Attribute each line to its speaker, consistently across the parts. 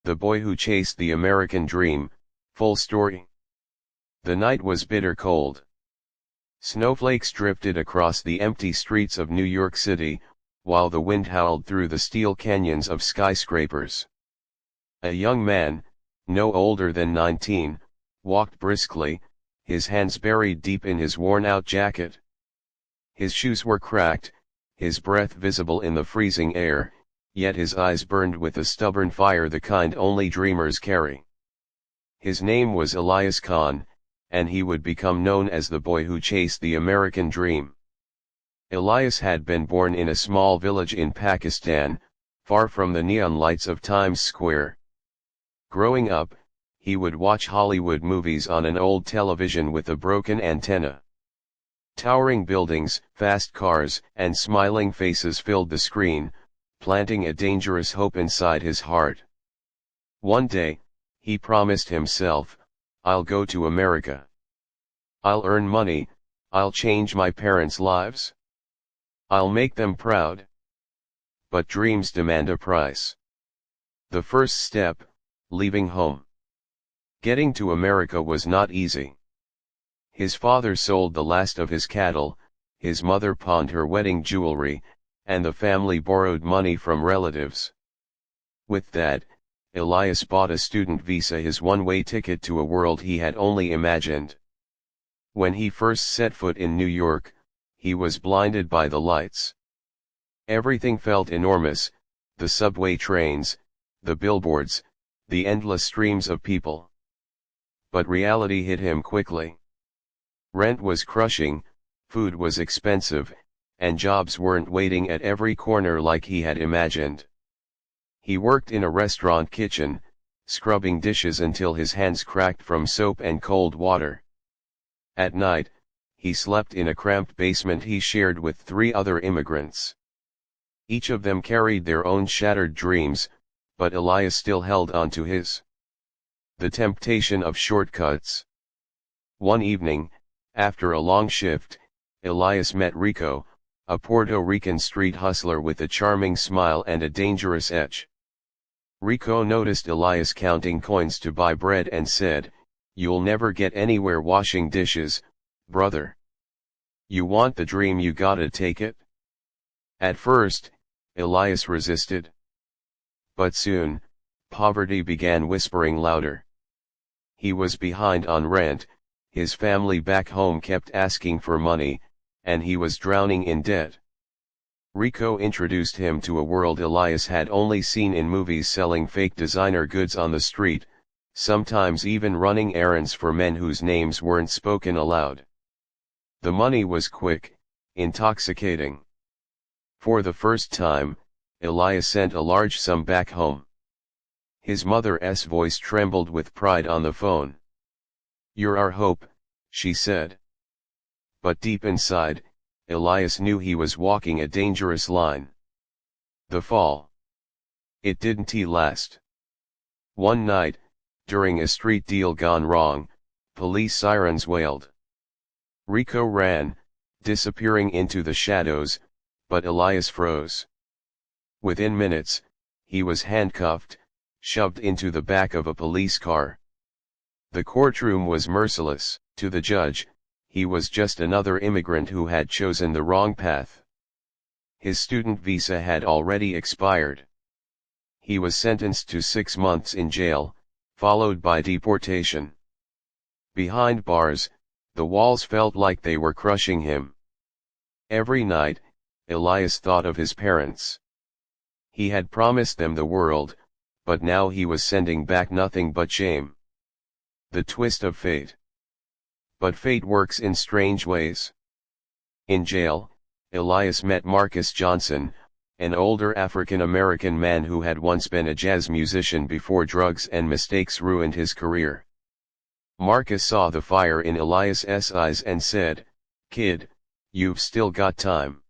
Speaker 1: The Boy Who Chased the American Dream, full story. The night was bitter cold. Snowflakes drifted across the empty streets of New York City, while the wind howled through the steel canyons of skyscrapers. A young man, no older than 19, walked briskly, his hands buried deep in his worn-out jacket. His shoes were cracked, his breath visible in the freezing air, yet his eyes burned with a stubborn fire, the kind only dreamers carry. His name was Elias Khan, and he would become known as the boy who chased the American dream. Elias had been born in a small village in Pakistan, far from the neon lights of Times Square. Growing up, he would watch Hollywood movies on an old television with a broken antenna. Towering buildings, fast cars, and smiling faces filled the screen, planting a dangerous hope inside his heart. One day, he promised himself, "I'll go to America. I'll earn money, I'll change my parents' lives. I'll make them proud." But dreams demand a price. The first step, leaving home. Getting to America was not easy. His father sold the last of his cattle, his mother pawned her wedding jewelry, and the family borrowed money from relatives. With that, Elias bought a student visa, his one-way ticket to a world he had only imagined. When he first set foot in New York, he was blinded by the lights. Everything felt enormous: the subway trains, the billboards, the endless streams of people. But reality hit him quickly. Rent was crushing, food was expensive, and jobs weren't waiting at every corner like he had imagined. He worked in a restaurant kitchen, scrubbing dishes until his hands cracked from soap and cold water. At night, he slept in a cramped basement he shared with 3 other immigrants. Each of them carried their own shattered dreams, but Elias still held on to his. The temptation of shortcuts. One evening, after a long shift, Elias met Rico, a Puerto Rican street hustler with a charming smile and a dangerous edge. Rico noticed Elias counting coins to buy bread and said, "You'll never get anywhere washing dishes, brother. You want the dream, you gotta take it." At first, Elias resisted. But soon, poverty began whispering louder. He was behind on rent, his family back home kept asking for money, and he was drowning in debt. Rico introduced him to a world Elias had only seen in movies, selling fake designer goods on the street, sometimes even running errands for men whose names weren't spoken aloud. The money was quick, intoxicating. For the first time, Elias sent a large sum back home. His mother's voice trembled with pride on the phone. "You're our hope," she said. But deep inside, Elias knew he was walking a dangerous line. The fall. It didn't last. One night, during a street deal gone wrong, police sirens wailed. Rico ran, disappearing into the shadows, but Elias froze. Within minutes, he was handcuffed, shoved into the back of a police car. The courtroom was merciless. To the judge, he was just another immigrant who had chosen the wrong path. His student visa had already expired. He was sentenced to 6 months in jail, followed by deportation. Behind bars, the walls felt like they were crushing him. Every night, Elias thought of his parents. He had promised them the world, but now he was sending back nothing but shame. The twist of fate. But fate works in strange ways. In jail, Elias met Marcus Johnson, an older African-American man who had once been a jazz musician before drugs and mistakes ruined his career. Marcus saw the fire in Elias's eyes and said, "Kid, you've still got time.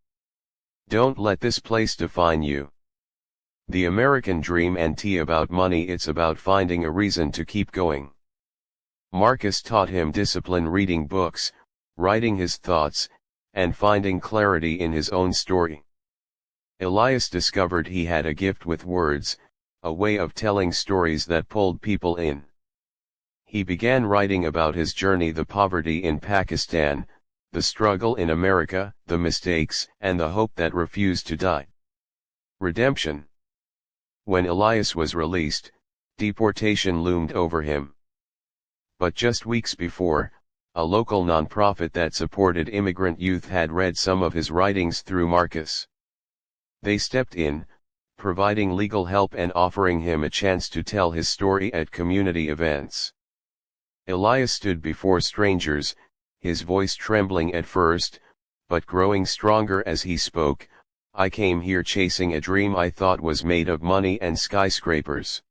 Speaker 1: Don't let this place define you. The American dream ain't about money, it's about finding a reason to keep going." Marcus taught him discipline, reading books, writing his thoughts, and finding clarity in his own story. Elias discovered he had a gift with words, a way of telling stories that pulled people in. He began writing about his journey, the poverty in Pakistan, the struggle in America, the mistakes, and the hope that refused to die. Redemption. When Elias was released, deportation loomed over him. But just weeks before, a local nonprofit that supported immigrant youth had read some of his writings through Marcus. They stepped in, providing legal help and offering him a chance to tell his story at community events. Elias stood before strangers, his voice trembling at first, but growing stronger as he spoke. "I came here chasing a dream I thought was made of money and skyscrapers.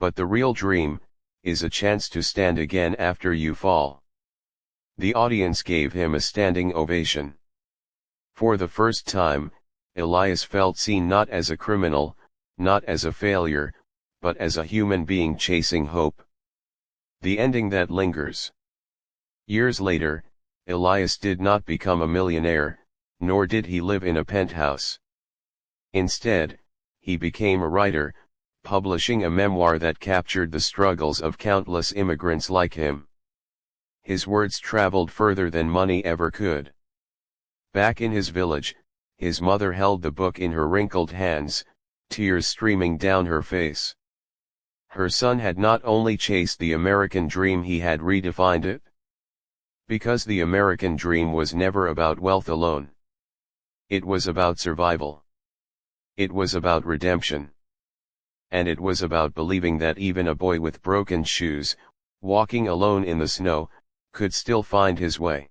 Speaker 1: But the real dream is a chance to stand again after you fall." The audience gave him a standing ovation. For the first time, Elias felt seen, not as a criminal, not as a failure, but as a human being chasing hope. The ending that lingers. Years later, Elias did not become a millionaire, nor did he live in a penthouse. Instead, he became a writer, publishing a memoir that captured the struggles of countless immigrants like him. His words traveled further than money ever could. Back in his village, his mother held the book in her wrinkled hands, tears streaming down her face. Her son had not only chased the American dream, he had redefined it. Because the American dream was never about wealth alone. It was about survival. It was about redemption. And it was about believing that even a boy with broken shoes, walking alone in the snow, could still find his way.